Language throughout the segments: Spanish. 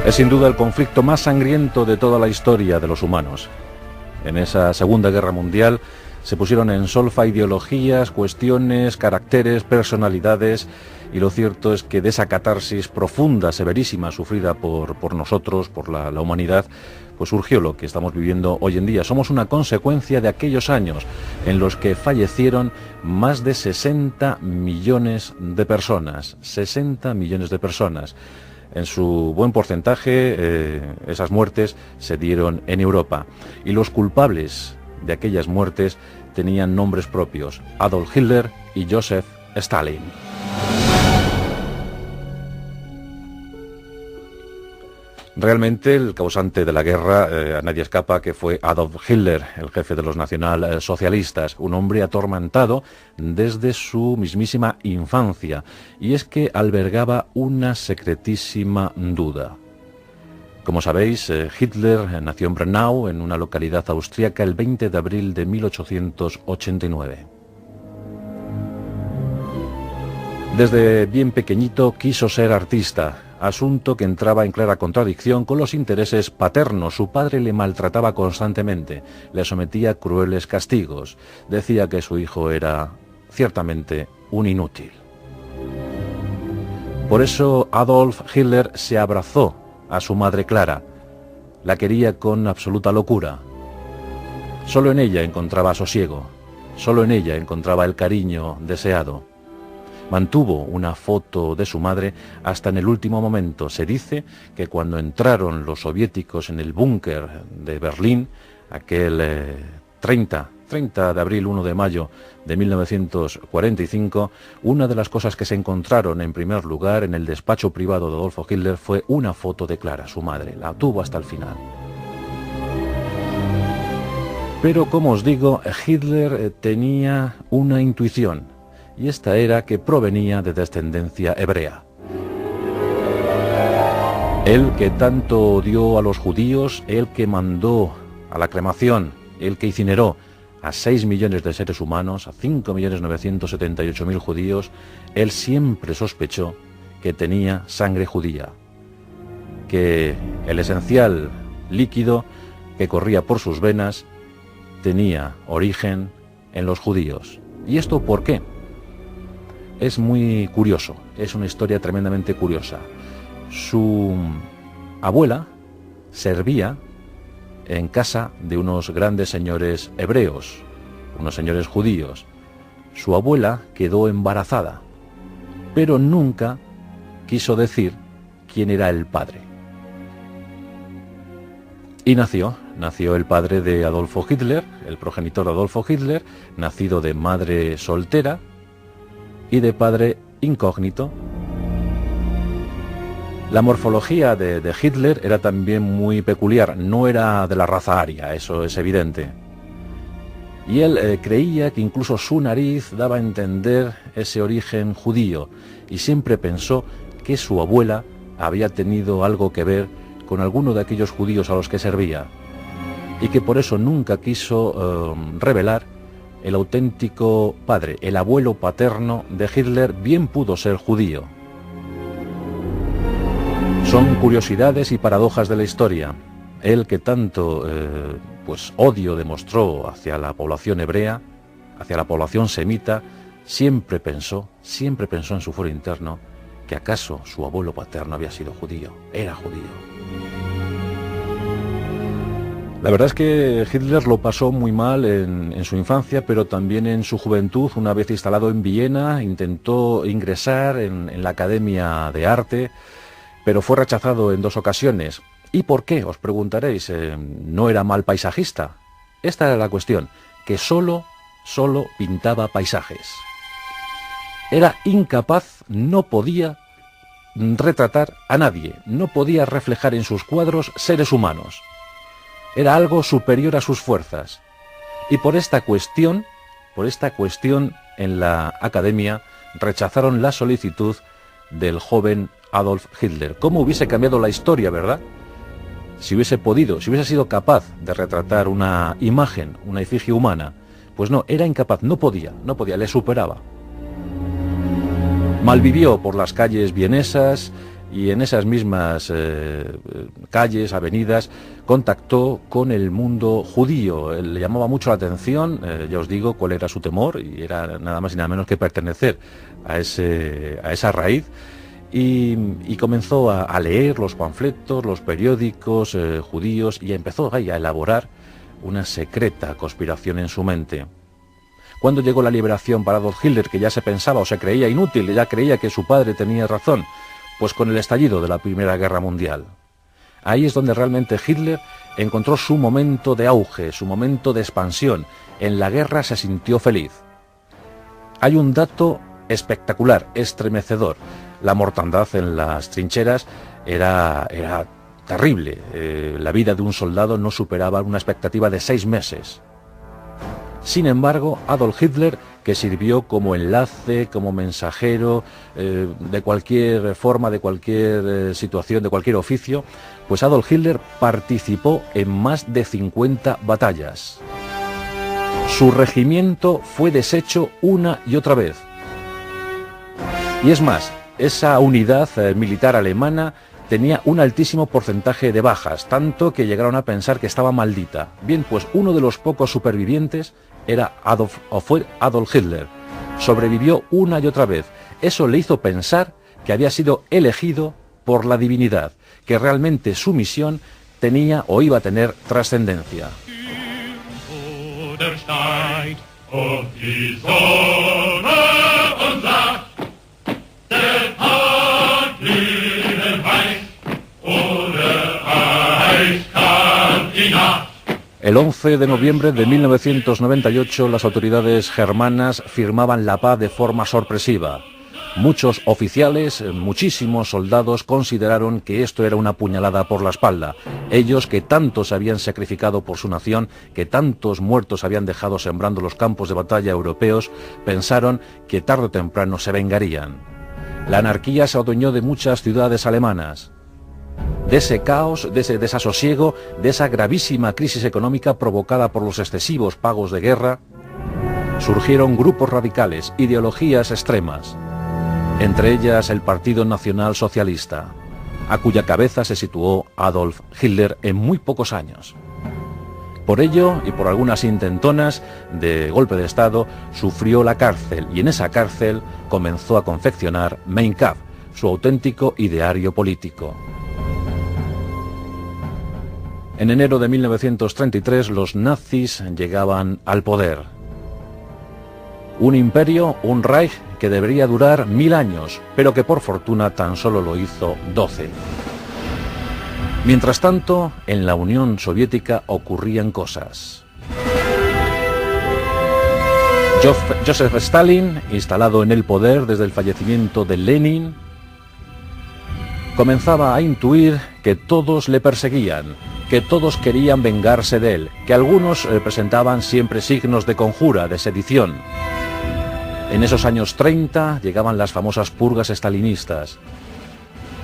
Es sin duda el conflicto más sangriento de toda la historia de los humanos. En esa Segunda Guerra Mundial se pusieron en solfa ideologías, cuestiones, caracteres, personalidades, y lo cierto es que de esa catarsis profunda, severísima, sufrida por nosotros, por la humanidad, pues surgió lo que estamos viviendo hoy en día. Somos una consecuencia de aquellos años en los que fallecieron más de 60 millones de personas. 60 millones de personas. En su buen porcentaje, esas muertes se dieron en Europa. Y los culpables de aquellas muertes tenían nombres propios: Adolf Hitler y Joseph Stalin. Realmente el causante de la guerra a nadie escapa que fue Adolf Hitler, el jefe de los nacionalsocialistas, un hombre atormentado desde su mismísima infancia, y es que albergaba una secretísima duda. Como sabéis, Hitler nació en Brennau, en una localidad austríaca, el 20 de abril de 1889. Desde bien pequeñito quiso ser artista, asunto que entraba en clara contradicción con los intereses paternos. Su padre le maltrataba constantemente, le sometía a crueles castigos, decía que su hijo era ciertamente un inútil. Por eso Adolf Hitler se abrazó a su madre Clara, la quería con absoluta locura. Solo en ella encontraba sosiego, solo en ella encontraba el cariño deseado. Mantuvo una foto de su madre hasta en el último momento. Se dice que cuando entraron los soviéticos en el búnker de Berlín, aquel 30 de abril, 1 de mayo de 1945, una de las cosas que se encontraron en primer lugar en el despacho privado de Adolfo Hitler fue una foto de Clara, su madre. La tuvo hasta el final. Pero, como os digo, Hitler tenía una intuición, y esta era que provenía de descendencia hebrea. Él que tanto odió a los judíos, él que mandó a la cremación, él que incineró a 6 millones de seres humanos, a 5.978.000 judíos, él siempre sospechó que tenía sangre judía, que el esencial líquido que corría por sus venas tenía origen en los judíos. ¿Y esto por qué? Es muy curioso, es una historia tremendamente curiosa. Su abuela servía en casa de unos grandes señores hebreos, unos señores judíos. Su abuela quedó embarazada, pero nunca quiso decir quién era el padre. Y nació el padre de Adolfo Hitler, el progenitor de Adolfo Hitler, nacido de madre soltera y de padre incógnito. La morfología de Hitler era también muy peculiar, no era de la raza aria, eso es evidente. Y él creía que incluso su nariz daba a entender ese origen judío, y siempre pensó que su abuela había tenido algo que ver con alguno de aquellos judíos a los que servía, y que por eso nunca quiso revelar el auténtico padre. El abuelo paterno de Hitler bien pudo ser judío. Son curiosidades y paradojas de la historia. Él que tanto odio demostró hacia la población hebrea, hacia la población semita, siempre pensó en su fuero interno que acaso su abuelo paterno había sido judío, era judío. La verdad es que Hitler lo pasó muy mal en su infancia, pero también en su juventud. Una vez instalado en Viena, intentó ingresar en la Academia de Arte, pero fue rechazado en 2 ocasiones. ¿Y por qué?, os preguntaréis. ¿No era mal paisajista? Esta era la cuestión, que solo pintaba paisajes. Era incapaz, no podía retratar a nadie, no podía reflejar en sus cuadros seres humanos. Era algo superior a sus fuerzas. Y por esta cuestión en la academia rechazaron la solicitud del joven Adolf Hitler. ¿Cómo hubiese cambiado la historia, verdad? Si hubiese sido capaz de retratar una imagen, una efigie humana. Pues no, era incapaz, no podía, le superaba. Malvivió por las calles vienesas y en esas mismas calles, avenidas, contactó con el mundo judío. Le llamaba mucho la atención, ya os digo cuál era su temor, y era nada más y nada menos que pertenecer a esa raíz. Y comenzó a leer los panfletos, los periódicos judíos, y empezó a elaborar una secreta conspiración en su mente. Cuando llegó la liberación para Adolf Hitler, que ya se pensaba o se creía inútil, ya creía que su padre tenía razón, pues con el estallido de la Primera Guerra Mundial. Ahí es donde realmente Hitler encontró su momento de auge, su momento de expansión. En la guerra se sintió feliz. Hay un dato espectacular, estremecedor. La mortandad en las trincheras era terrible. La vida de un soldado no superaba una expectativa de 6 meses. Sin embargo, Adolf Hitler, que sirvió como enlace, como mensajero, de cualquier forma, de cualquier situación, de cualquier oficio, pues Adolf Hitler participó en más de 50 batallas. Su regimiento fue deshecho una y otra vez. Y es más, esa unidad militar alemana tenía un altísimo porcentaje de bajas, tanto que llegaron a pensar que estaba maldita. Bien, pues uno de los pocos supervivientes fue Adolf Hitler. Sobrevivió una y otra vez. Eso le hizo pensar que había sido elegido por la divinidad, que realmente su misión tenía o iba a tener trascendencia. El 11 de noviembre de 1998 las autoridades germanas firmaban la paz de forma sorpresiva. Muchos oficiales, muchísimos soldados consideraron que esto era una puñalada por la espalda. Ellos que tanto se habían sacrificado por su nación, que tantos muertos habían dejado sembrando los campos de batalla europeos, pensaron que tarde o temprano se vengarían. La anarquía se adueñó de muchas ciudades alemanas. De ese caos, de ese desasosiego, de esa gravísima crisis económica provocada por los excesivos pagos de guerra, surgieron grupos radicales, ideologías extremas, entre ellas el Partido Nacional Socialista, a cuya cabeza se situó Adolf Hitler en muy pocos años. Por ello, y por algunas intentonas de golpe de Estado, sufrió la cárcel, y en esa cárcel comenzó a confeccionar Mein Kampf, su auténtico ideario político. En enero de 1933 los nazis llegaban al poder. Un imperio, un Reich que debería durar 1000 años, pero que por fortuna tan solo lo hizo 12. Mientras tanto, en la Unión Soviética ocurrían cosas. Joseph Stalin, instalado en el poder desde el fallecimiento de Lenin, comenzaba a intuir que todos le perseguían, que todos querían vengarse de él, que algunos presentaban siempre signos de conjura, de sedición. En esos años 30 llegaban las famosas purgas estalinistas.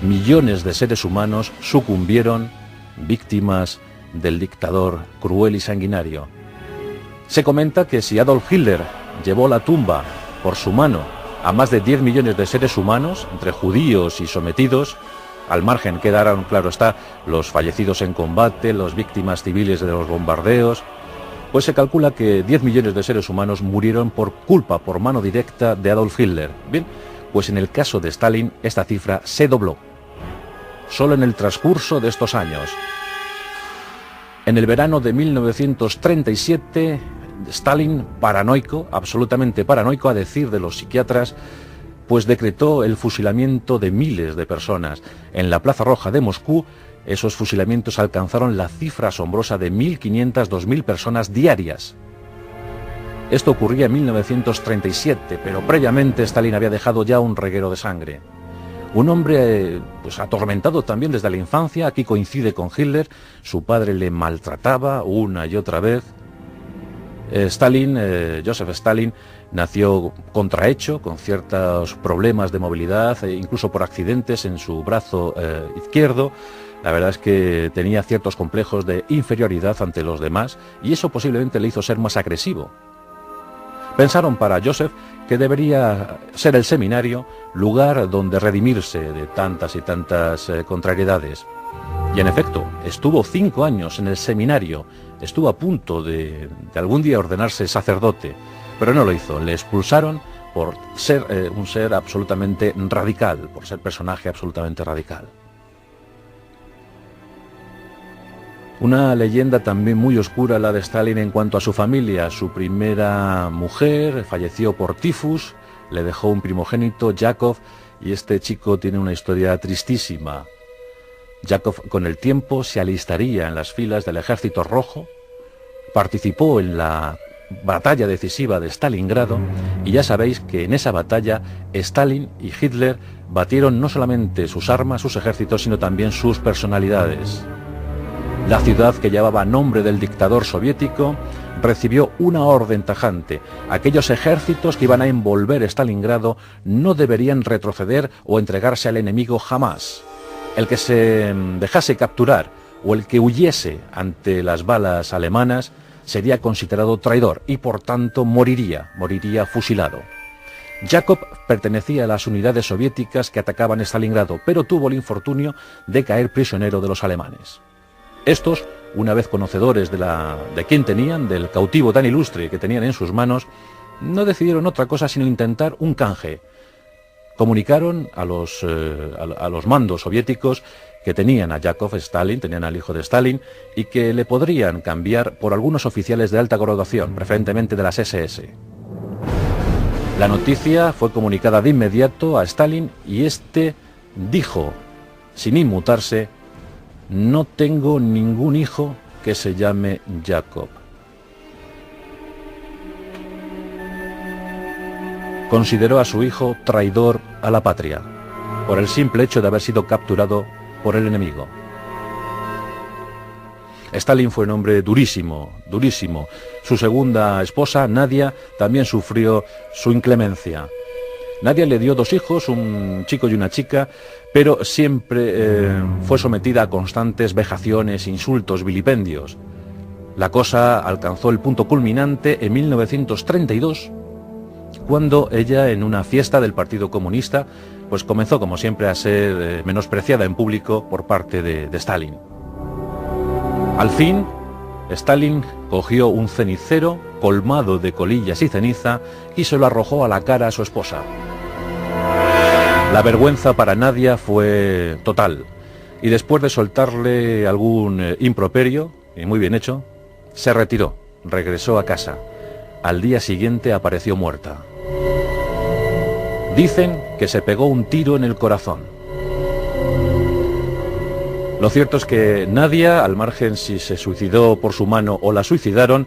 Millones de seres humanos sucumbieron víctimas del dictador cruel y sanguinario. Se comenta que si Adolf Hitler llevó la tumba por su mano a más de 10 millones de seres humanos, entre judíos y sometidos, al margen quedaron, claro está, los fallecidos en combate, las víctimas civiles de los bombardeos, pues se calcula que 10 millones de seres humanos murieron por culpa, por mano directa de Adolf Hitler. Bien, pues en el caso de Stalin esta cifra se dobló, solo en el transcurso de estos años. En el verano de 1937, Stalin, paranoico, absolutamente paranoico a decir de los psiquiatras, pues decretó el fusilamiento de miles de personas. En la Plaza Roja de Moscú, esos fusilamientos alcanzaron la cifra asombrosa de 1.500, 2.000 personas diarias. Esto ocurría en 1937, pero previamente Stalin había dejado ya un reguero de sangre. Un hombre pues atormentado también desde la infancia, aquí coincide con Hitler, su padre le maltrataba una y otra vez. Joseph Stalin, nació contrahecho, con ciertos problemas de movilidad, incluso por accidentes en su brazo izquierdo. La verdad es que tenía ciertos complejos de inferioridad ante los demás, y eso posiblemente le hizo ser más agresivo. Pensaron para Joseph que debería ser el seminario lugar donde redimirse de tantas y tantas contrariedades. Y en efecto, estuvo 5 años en el seminario, estuvo a punto de algún día ordenarse sacerdote, pero no lo hizo. Le expulsaron por ser un ser absolutamente radical, por ser personaje absolutamente radical. Una leyenda también muy oscura la de Stalin en cuanto a su familia. Su primera mujer falleció por tifus, le dejó un primogénito, Yakov, y este chico tiene una historia tristísima. Yakov con el tiempo se alistaría en las filas del Ejército Rojo, participó en la batalla decisiva de Stalingrado, y ya sabéis que en esa batalla Stalin y Hitler batieron no solamente sus armas, sus ejércitos, sino también sus personalidades. La ciudad, que llevaba nombre del dictador soviético, recibió una orden tajante. Aquellos ejércitos que iban a envolver Stalingrado no deberían retroceder o entregarse al enemigo jamás. El que se dejase capturar o el que huyese ante las balas alemanas sería considerado traidor y por tanto moriría fusilado. Yakov pertenecía a las unidades soviéticas que atacaban Stalingrado, pero tuvo el infortunio de caer prisionero de los alemanes. Estos, una vez conocedores de quién tenían, del cautivo tan ilustre que tenían en sus manos, no decidieron otra cosa sino intentar un canje. Comunicaron a los mandos soviéticos que tenían a Yakov Stalin, tenían al hijo de Stalin, y que le podrían cambiar por algunos oficiales de alta graduación, preferentemente de las SS. La noticia fue comunicada de inmediato a Stalin y este dijo, sin inmutarse: no tengo ningún hijo que se llame Yakov. Consideró a su hijo traidor a la patria, por el simple hecho de haber sido capturado por el enemigo. Stalin fue un hombre durísimo, durísimo. Su segunda esposa, Nadia, también sufrió su inclemencia. Nadia le dio 2 hijos, un chico y una chica, pero siempre fue sometida a constantes vejaciones, insultos, vilipendios. La cosa alcanzó el punto culminante en 1932, cuando ella, en una fiesta del Partido Comunista, pues comenzó, como siempre, a ser menospreciada en público por parte de Stalin. Al fin, Stalin cogió un cenicero colmado de colillas y ceniza y se lo arrojó a la cara a su esposa. La vergüenza para Nadia fue total, y después de soltarle algún improperio, y muy bien hecho, se retiró, regresó a casa. Al día siguiente apareció muerta. Dicen que se pegó un tiro en el corazón. Lo cierto es que Nadia, al margen si se suicidó por su mano o la suicidaron,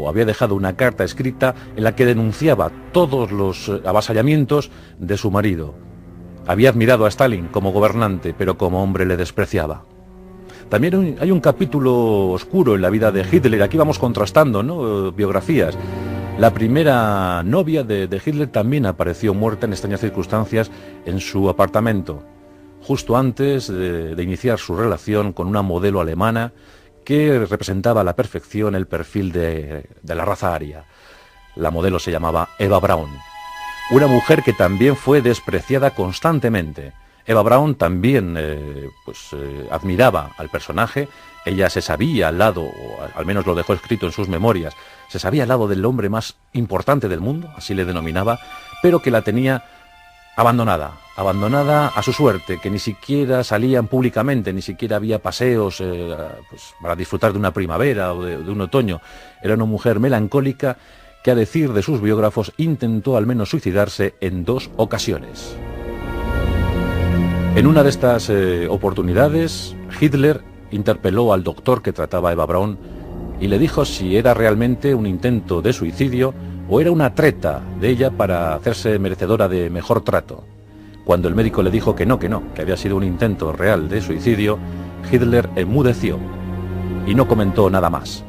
había dejado una carta escrita en la que denunciaba todos los avasallamientos de su marido. Había admirado a Stalin como gobernante, pero como hombre le despreciaba. También hay un capítulo oscuro en la vida de Hitler. Aquí vamos contrastando, ¿no?, biografías. La primera novia de Hitler también apareció muerta en extrañas circunstancias en su apartamento, justo antes de iniciar su relación con una modelo alemana que representaba a la perfección el perfil de la raza aria. La modelo se llamaba Eva Braun, una mujer que también fue despreciada constantemente. Eva Braun también admiraba al personaje. Ella se sabía al lado, o al menos lo dejó escrito en sus memorias, se sabía al lado del hombre más importante del mundo, así le denominaba, pero que la tenía abandonada a su suerte, que ni siquiera salían públicamente, ni siquiera había paseos para disfrutar de una primavera o de un otoño. Era una mujer melancólica que, a decir de sus biógrafos, intentó al menos suicidarse en 2 ocasiones. En una de estas oportunidades, Hitler interpeló al doctor que trataba a Eva Braun y le dijo si era realmente un intento de suicidio o era una treta de ella para hacerse merecedora de mejor trato. Cuando el médico le dijo que no, que había sido un intento real de suicidio, Hitler enmudeció y no comentó nada más.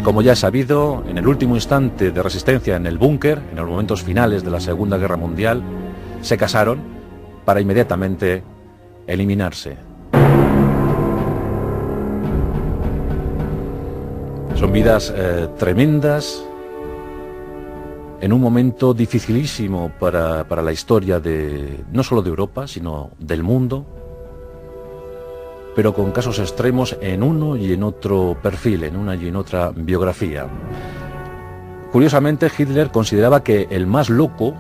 Como ya es sabido, en el último instante de resistencia en el búnker, en los momentos finales de la Segunda Guerra Mundial, se casaron para inmediatamente eliminarse. Son vidas tremendas, en un momento dificilísimo para la historia no solo de Europa, sino del mundo, pero con casos extremos en uno y en otro perfil, en una y en otra biografía. Curiosamente, Hitler consideraba que el más loco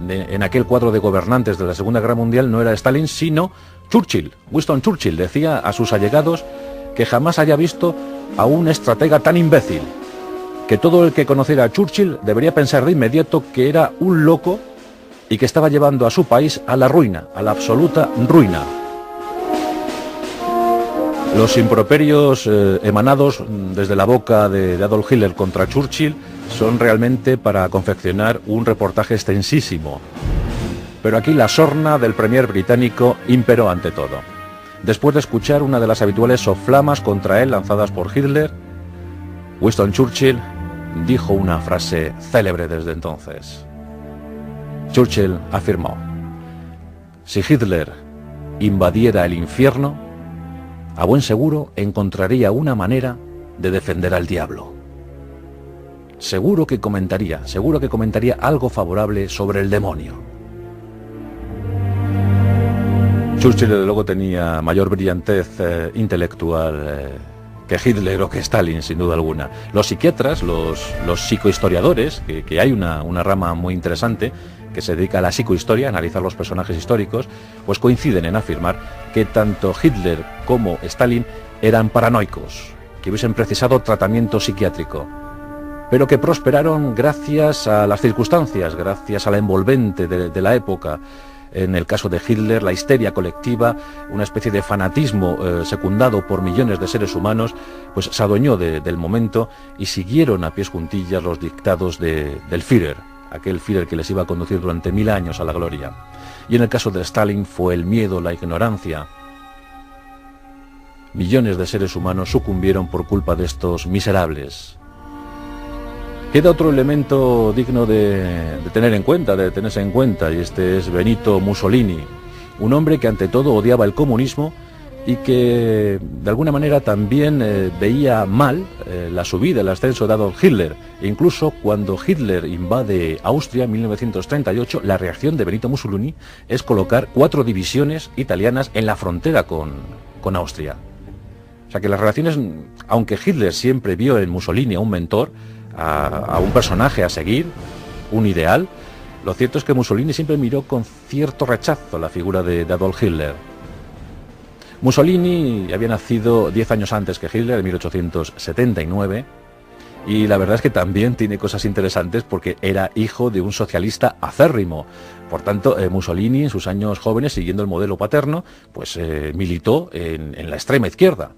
en aquel cuadro de gobernantes de la Segunda Guerra Mundial no era Stalin, sino Churchill. Winston Churchill decía a sus allegados que jamás haya visto a un estratega tan imbécil, que todo el que conociera a Churchill debería pensar de inmediato que era un loco y que estaba llevando a su país a la ruina, a la absoluta ruina. Los improperios emanados desde la boca de Adolf Hitler contra Churchill son realmente para confeccionar un reportaje extensísimo. Pero aquí la sorna del premier británico imperó ante todo. Después de escuchar una de las habituales soflamas contra él lanzadas por Hitler, Winston Churchill dijo una frase célebre desde entonces. Churchill afirmó: si Hitler invadiera el infierno, a buen seguro encontraría una manera de defender al diablo. Seguro que comentaría algo favorable sobre el demonio. Churchill, desde luego, tenía mayor brillantez intelectual que Hitler o que Stalin, sin duda alguna. Los psiquiatras, los psicohistoriadores, que hay una rama muy interesante que se dedica a la psicohistoria, a analizar los personajes históricos, pues coinciden en afirmar que tanto Hitler como Stalin eran paranoicos, que hubiesen precisado tratamiento psiquiátrico, pero que prosperaron gracias a las circunstancias, gracias a la envolvente de la época. En el caso de Hitler, la histeria colectiva, una especie de fanatismo secundado por millones de seres humanos, pues se adueñó del momento y siguieron a pies juntillas los dictados del Führer, aquel Führer que les iba a conducir durante 1000 años a la gloria. Y en el caso de Stalin fue el miedo, la ignorancia. Millones de seres humanos sucumbieron por culpa de estos miserables. Queda otro elemento digno de tener en cuenta, de tenerse en cuenta, y este es Benito Mussolini, un hombre que ante todo odiaba el comunismo y que de alguna manera también veía mal la subida, el ascenso de Adolf Hitler. E incluso cuando Hitler invade Austria en 1938, la reacción de Benito Mussolini es colocar 4 divisiones italianas en la frontera con Austria. O sea que las relaciones, aunque Hitler siempre vio en Mussolini a un mentor, a un personaje a seguir, un ideal, lo cierto es que Mussolini siempre miró con cierto rechazo la figura de Adolf Hitler. Mussolini había nacido 10 años antes que Hitler, en 1879, y la verdad es que también tiene cosas interesantes porque era hijo de un socialista acérrimo. Por tanto, Mussolini en sus años jóvenes, siguiendo el modelo paterno, pues militó en la extrema izquierda.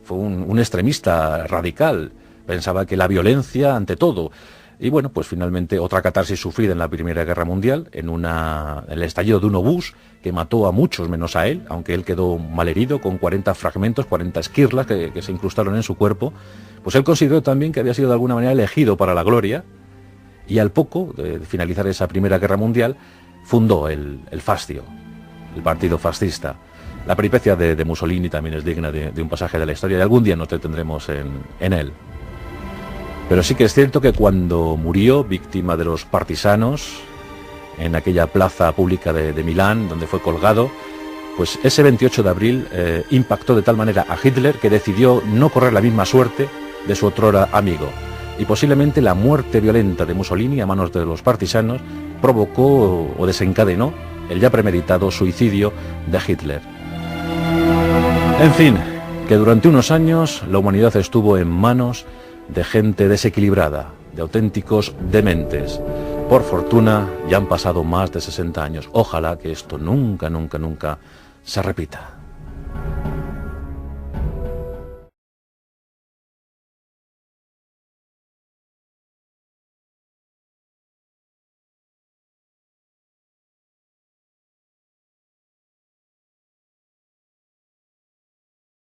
Fue un extremista radical. Pensaba que la violencia ante todo. Y bueno, pues finalmente otra catarsis sufrida en la Primera Guerra Mundial, en el estallido de un obús que mató a muchos menos a él, aunque él quedó malherido con 40 fragmentos, 40 esquirlas que se incrustaron en su cuerpo. Pues él consideró también que había sido de alguna manera elegido para la gloria, y al poco de finalizar esa Primera Guerra Mundial fundó el Fastio, el partido fascista. La peripecia de Mussolini también es digna de un pasaje de la historia, y algún día nos detendremos en él. Pero sí que es cierto que cuando murió, víctima de los partisanos, en aquella plaza pública de Milán, donde fue colgado, pues ese 28 de abril impactó de tal manera a Hitler que decidió no correr la misma suerte de su otrora amigo. Y posiblemente la muerte violenta de Mussolini a manos de los partisanos provocó o desencadenó el ya premeditado suicidio de Hitler. En fin, que durante unos años la humanidad estuvo en manos de gente desequilibrada, de auténticos dementes. Por fortuna, ya han pasado más de 60 años. Ojalá que esto nunca se repita.